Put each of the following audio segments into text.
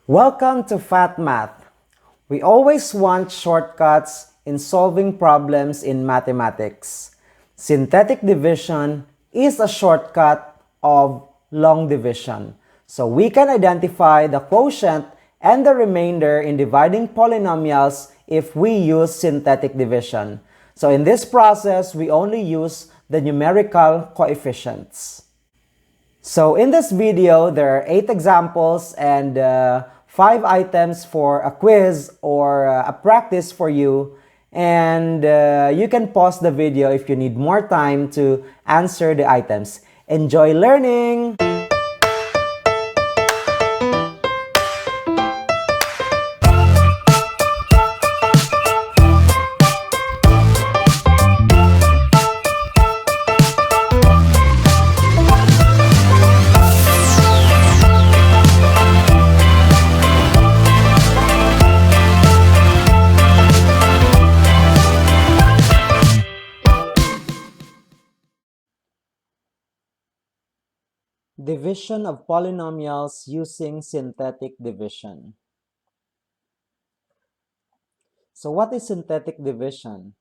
Welcome to Fat Math. We always want shortcuts in solving problems in mathematics. Synthetic division is a shortcut of long division. So we can identify the quotient and the remainder in dividing polynomials if we use synthetic division. So in this process, we only use the numerical coefficients. So in this video, there are 8 examples and 5 items for a quiz or a practice for you. And you can pause the video if you need more time to answer the items. Enjoy learning! Division of polynomials using synthetic division. So what is synthetic division?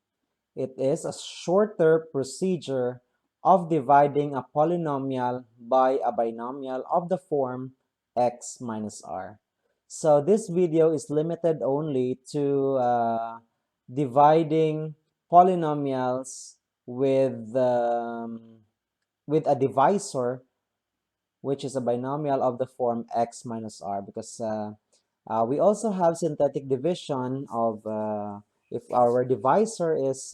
It is a shorter procedure of dividing a polynomial by a binomial of the form x minus r. So this video is limited only to dividing polynomials with a divisor, which is a binomial of the form x minus r, because we also have synthetic division of if our divisor is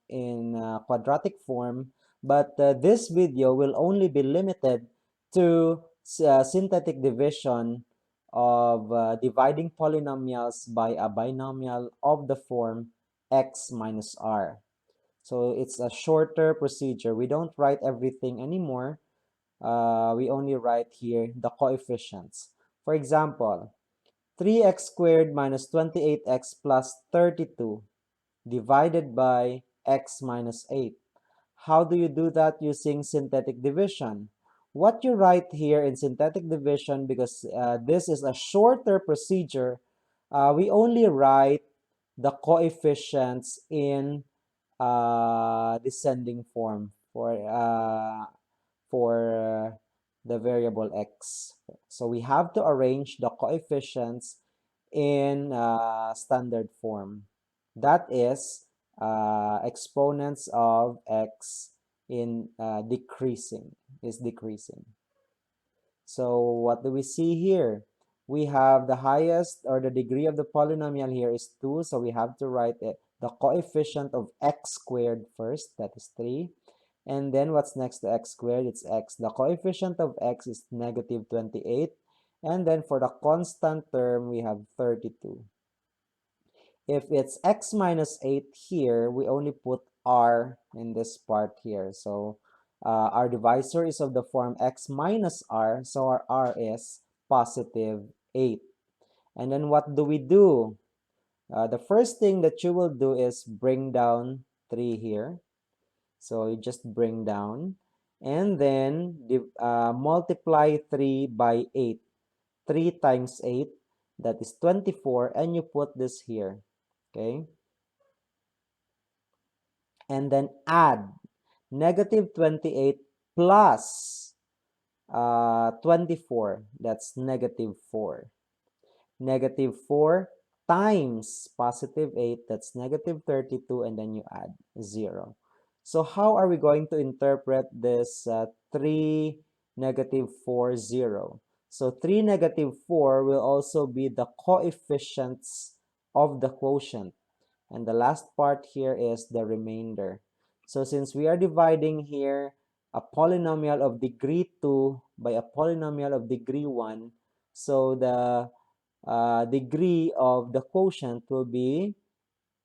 in quadratic form, but this video will only be limited to synthetic division of dividing polynomials by a binomial of the form x minus r. So it's a shorter procedure. We don't write everything anymore. We only write here the coefficients. For example, 3x squared minus 28x plus 32 divided by x minus 8. How do you do that using synthetic division? What you write here in synthetic division, because this is a shorter procedure, we only write the coefficients in descending form for the variable x. So we have to arrange the coefficients in standard form. That is exponents of x in decreasing. So what do we see here? We have the highest, or the degree of the polynomial here is 2. So we have to write it, the coefficient of x squared first, that is 3. And then what's next to x squared? It's x. The coefficient of x is negative 28. And then for the constant term, we have 32. If it's x minus 8 here, we only put r in this part here. So our divisor is of the form x minus r. So our r is positive 8. And then what do we do? The first thing that you will do is bring down 3 here. So you just bring down, and then multiply 3 by 8. 3 times 8, that is 24, and you put this here, okay? And then add negative 28 plus 24, that's negative 4. Negative 4 times positive 8, that's negative 32, and then you add 0. So how are we going to interpret this 3, negative 4, 0? So 3, negative 4 will also be the coefficients of the quotient. And the last part here is the remainder. So since we are dividing here a polynomial of degree 2 by a polynomial of degree 1, so the degree of the quotient will be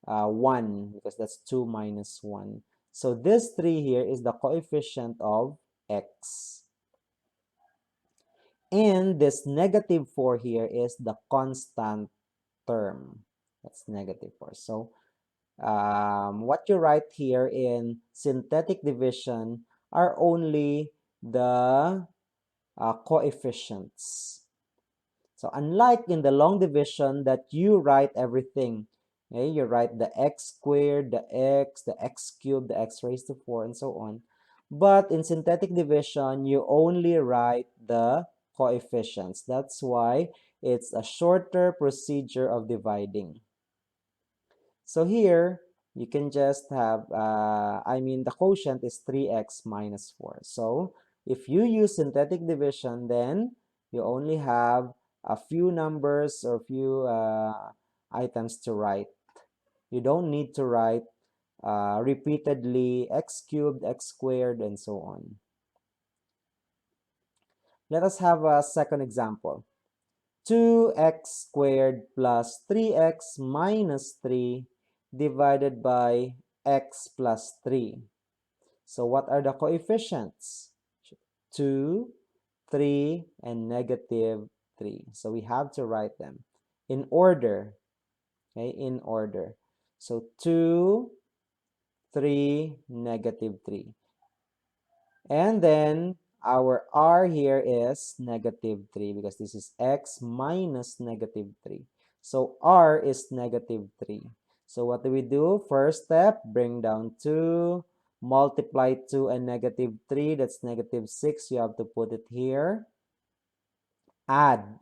1, because that's 2 minus 1. So this 3 here is the coefficient of x. And this negative 4 here is the constant term. That's negative 4. So what you write here in synthetic division are only the coefficients. So unlike in the long division that you write everything, okay, you write the x squared, the x cubed, the x raised to 4, and so on. But in synthetic division, you only write the coefficients. That's why it's a shorter procedure of dividing. So here, you can just have, the quotient is 3x minus 4. So if you use synthetic division, then you only have a few numbers or few items to write. You don't need to write repeatedly x cubed, x squared, and so on. Let us have a second example. 2x squared plus 3x minus 3 divided by x plus 3. So what are the coefficients? 2, 3, and negative 3. So we have to write them in order. Okay, in order. So 2, 3, negative 3. And then our r here is negative 3 because this is x minus negative 3. So r is negative 3. So what do? First step, bring down 2, multiply 2 and negative 3, that's negative 6. You have to put it here. Add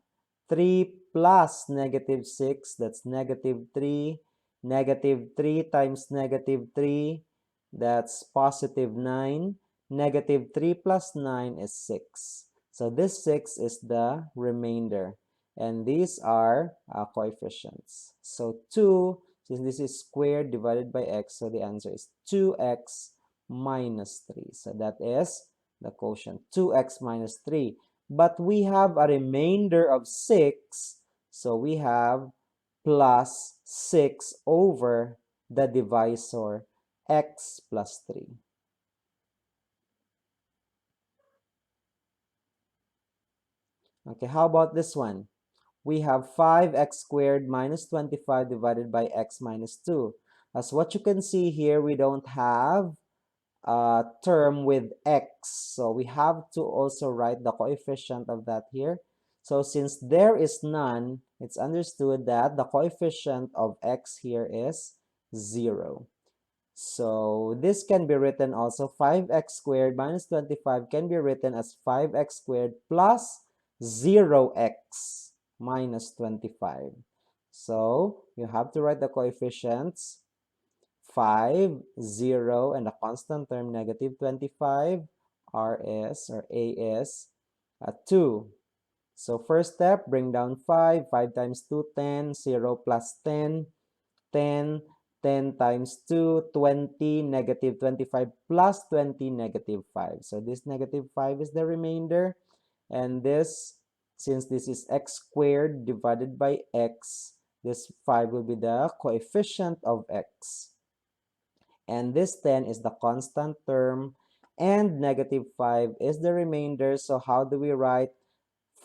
3 plus negative 6, that's negative 3. Negative 3 times negative 3, that's positive 9. Negative 3 plus 9 is 6. So this 6 is the remainder. And these are coefficients. So 2, since this is squared divided by x, so the answer is 2x minus 3. So that is the quotient, 2x minus 3. But we have a remainder of 6, so we have plus 6 over the divisor x plus 3. Okay, how about this one? We have 5x squared minus 25 divided by x minus 2. As what you can see here, we don't have a term with x. So we have to also write the coefficient of that here. So since there is none, it's understood that the coefficient of x here is 0. So this can be written also 5x squared minus 25 can be written as 5x squared plus 0x minus 25. So you have to write the coefficients 5, 0, and the constant term negative 25. R is, or A is, 2. So first step, bring down 5. 5 times 2, 10. 0 plus 10, 10. 10 times 2, 20. Negative 25 plus 20, negative 5. So this negative 5 is the remainder. And this, since this is x squared divided by x, this 5 will be the coefficient of x. And this 10 is the constant term, and negative 5 is the remainder. So how do we write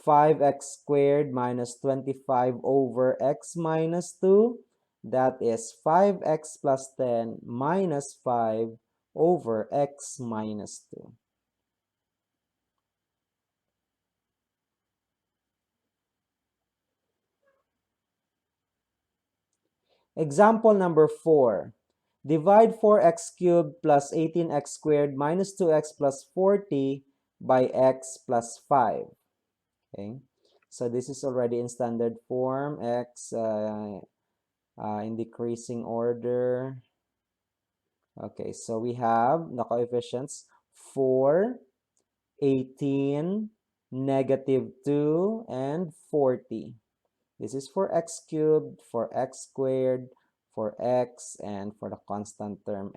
5x squared minus 25 over x minus 2? That is 5x plus 10 minus 5 over x minus 2. Example number 4. Divide 4x cubed plus 18x squared minus 2x plus 40 by x plus 5. Okay, so this is already in standard form, x in decreasing order. Okay, so we have the coefficients 4, 18, negative 2, and 40. This is for x cubed, for x squared, for x, and for the constant term.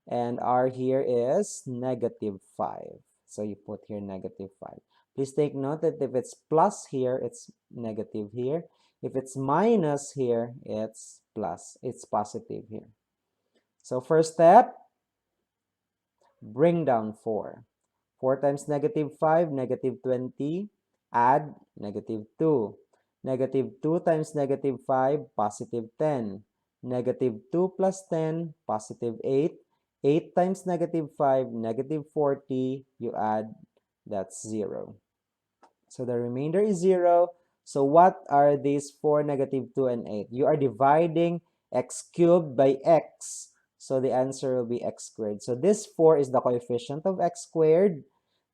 And r here is negative 5. So you put here negative 5. Please take note that if it's plus here, it's negative here. If it's minus here, it's plus. It's positive here. So first step, bring down 4. 4 times negative 5, negative 20. Add negative 2. Negative 2 times negative 5, positive 10. Negative 2 plus 10, positive 8. 8 times negative 5, negative 40. You add, that's 0. So the remainder is 0. So what are these 4, negative 2, and 8? You are dividing x cubed by x. So the answer will be x squared. So this 4 is the coefficient of x squared.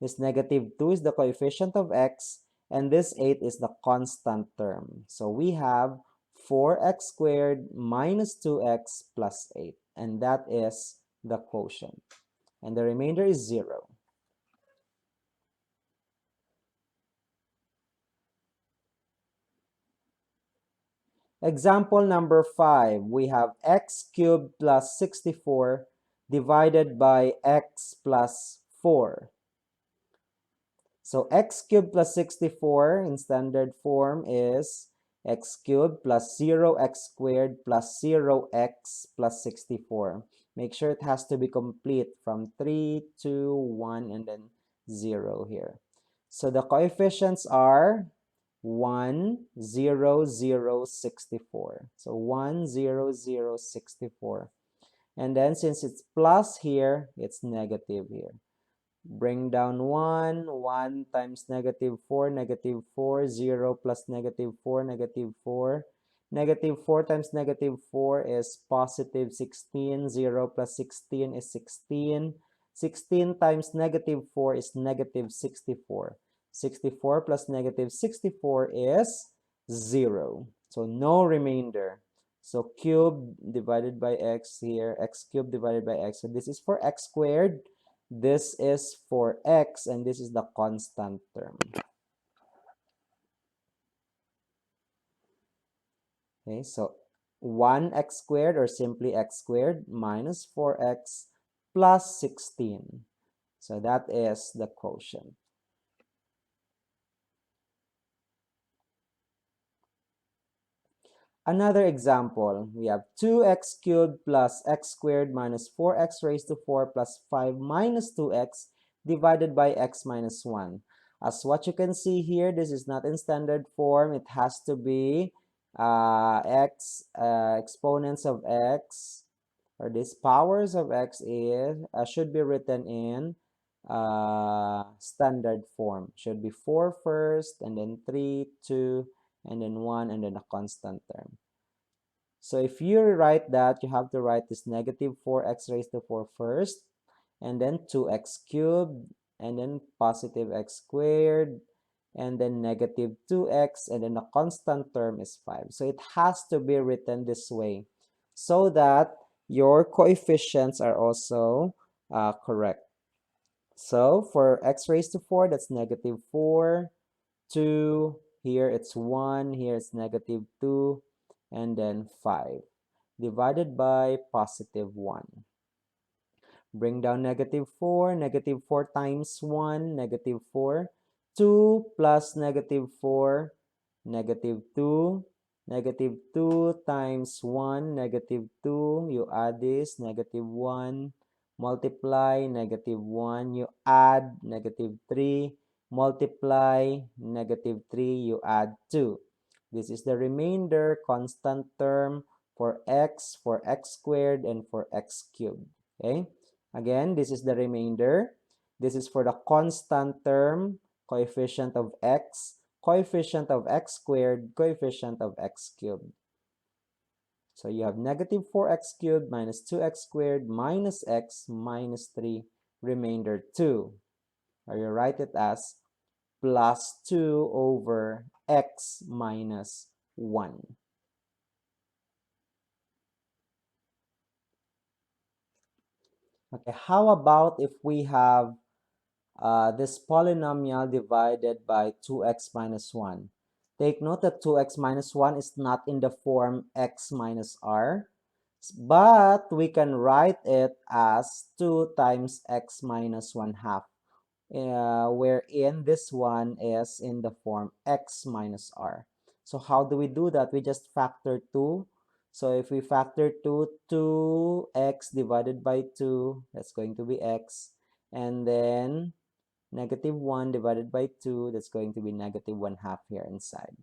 This negative 2 is the coefficient of x. And this 8 is the constant term. So we have 4x squared minus 2x plus 8. And that is the quotient. And the remainder is 0. Example number 5, we have x cubed plus 64 divided by x plus 4. So x cubed plus 64 in standard form is x cubed plus 0x squared plus 0x plus 64. Make sure it has to be complete from 3, 2, 1, and then 0 here. So the coefficients are 1, 0, 0, 64. So 1, 0, 0, 64. And then since it's plus here, it's negative here. Bring down 1, 1 times negative 4, 0 plus negative 4, negative 4. Negative 4 times negative 4 is positive 16, 0 plus 16 is 16. 16 times negative 4 is negative 64. 64 plus negative 64 is 0. So no remainder. So cube divided by x here, x cubed divided by x. So this is for x squared. This is for x, and this is the constant term. Okay, so 1x squared, or simply x squared, minus 4x plus 16. So that is the quotient. Another example, we have 2x cubed plus x squared minus 4x raised to 4 plus 5 minus 2x divided by x minus 1. As what you can see here, this is not in standard form. It has to be exponents of x, or these powers of x is should be written in standard form. Should be 4 first, and then 3, 2, and then 1, and then a constant term. So if you write that, you have to write this negative 4x raised to 4 first, and then 2x cubed, and then positive x squared, and then negative 2x, and then the constant term is 5. So it has to be written this way so that your coefficients are also correct. So for x raised to 4, that's negative 4, 2, here it's 1, here it's negative 2, and then 5, divided by positive 1. Bring down negative 4 times 1, negative 4, 2 plus negative 4, negative 2, negative 2 times 1, negative 2, you add this, negative 1, multiply, negative 1, you add, negative 3, multiply, negative 3, you add 2. This is the remainder constant term for x squared, and for x cubed. Okay? Again, this is the remainder. This is for the constant term, coefficient of x squared, coefficient of x cubed. So you have negative 4x cubed minus 2x squared minus x minus 3, remainder 2. Or you write it as plus 2 over x minus 1. Okay, how about if we have this polynomial divided by 2x minus 1. Take note that 2x minus 1 is not in the form x minus r, but we can write it as 2 times x minus 1 half, wherein this one is in the form x minus r. So how do we do that? We just factor 2. So if we factor 2, 2x divided by 2, that's going to be x. And then negative 1 divided by 2, that's going to be negative 1 half here inside.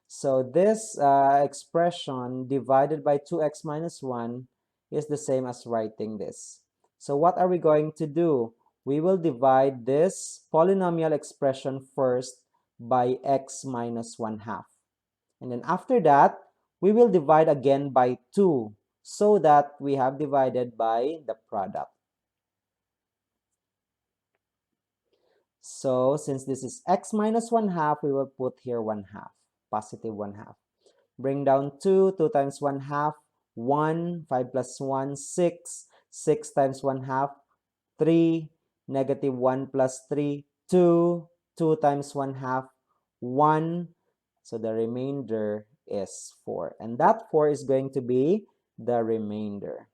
So this expression divided by 2x minus 1 is the same as writing this. So what are we going to do? We will divide this polynomial expression first by x minus 1 half. And then after that, we will divide again by 2 so that we have divided by the product. So since this is x minus 1/2, we will put here 1/2, positive 1/2. Bring down 2, 2 times 1/2, 1, 5 plus 1, 6, 6 times 1/2, 3, negative 1 plus 3, 2, 2 times 1/2, 1. So the remainder is 4. And that 4 is going to be the remainder.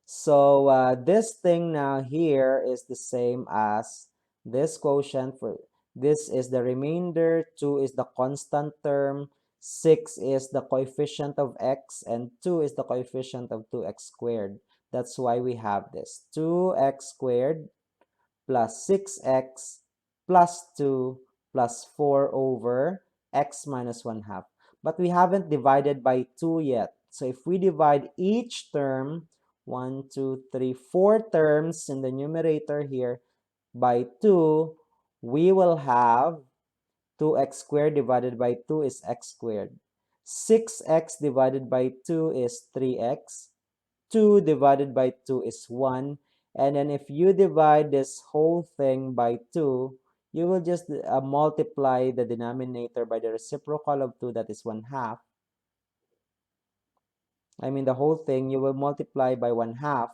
So this thing now here is the same as this quotient. For this is the remainder, 2 is the constant term, 6 is the coefficient of x, and 2 is the coefficient of 2x squared. That's why we have this 2x squared plus 6x plus 2 plus 4 over x minus 1/2. But we haven't divided by 2 yet. So if we divide each term, 1, 2, 3, 4 terms in the numerator here by 2, we will have 2x squared divided by 2 is x squared. 6x divided by 2 is 3x. 2 divided by 2 is 1. And then if you divide this whole thing by 2, you will just multiply the denominator by the reciprocal of 2, that is 1/2. I mean the whole thing, you will multiply by 1/2.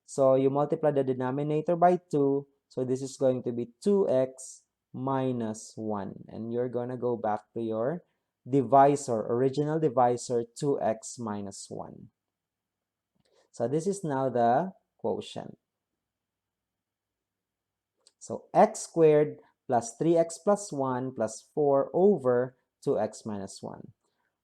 So you multiply the denominator by 2. So this is going to be 2x minus 1. And you're going to go back to your divisor, original divisor, 2x minus 1. So this is now the quotient. So x squared plus 3x plus 1 plus 4 over 2x minus 1.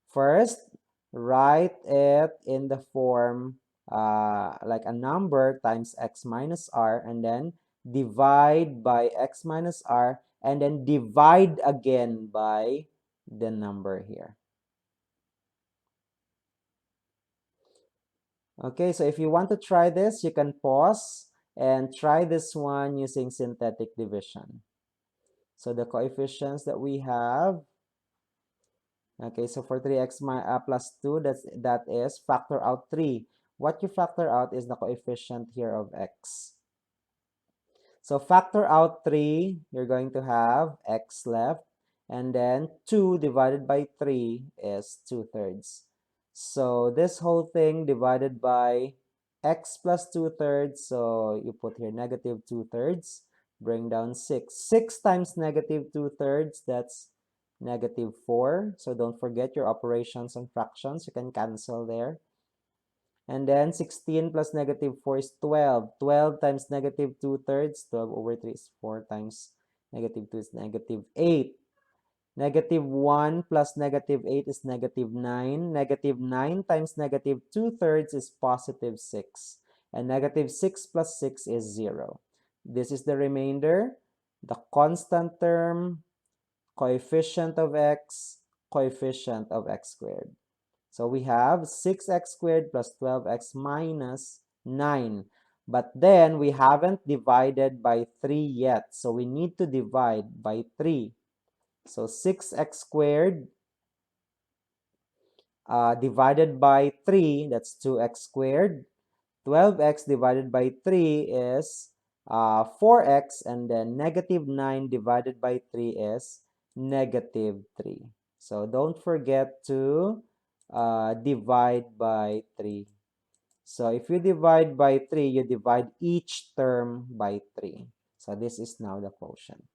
First, write it in the form like a number times x minus r, and then divide by x minus r, and then divide again by the number here. Okay, so if you want to try this, you can pause and try this one using synthetic division. So the coefficients that we have, okay, so for 3x plus 2, that is factor out 3. What you factor out is the coefficient here of x. So factor out 3, you're going to have x left, and then 2 divided by 3 is 2/3. So this whole thing divided by x plus 2/3, so you put here negative 2/3, bring down 6. 6 times negative 2/3, that's negative 4. So don't forget your operations on fractions, you can cancel there. And then 16 plus negative 4 is 12. 12 times negative 2/3, 12 over 3 is 4 times negative 2 is negative 8. Negative 1 plus negative 8 is negative 9. Negative 9 times negative 2/3 is positive 6. And negative 6 plus 6 is 0. This is the remainder, the constant term, coefficient of x, coefficient of x squared. So we have 6x squared plus 12x minus 9. But then we haven't divided by 3 yet. So we need to divide by 3. So 6x squared divided by 3, that's 2x squared. 12x divided by 3 is 4x, and then negative 9 divided by 3 is negative 3. So don't forget to divide by 3. So if you divide by 3, you divide each term by 3. So this is now the quotient.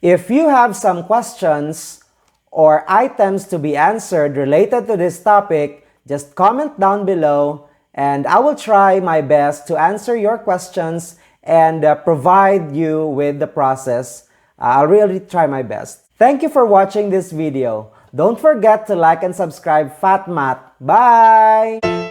If you have some questions or items to be answered related to this topic, just comment down below and I will try my best to answer your questions and provide you with the process. I'll really try my best. Thank you for watching this video. Don't forget to like and subscribe FatMath. Bye!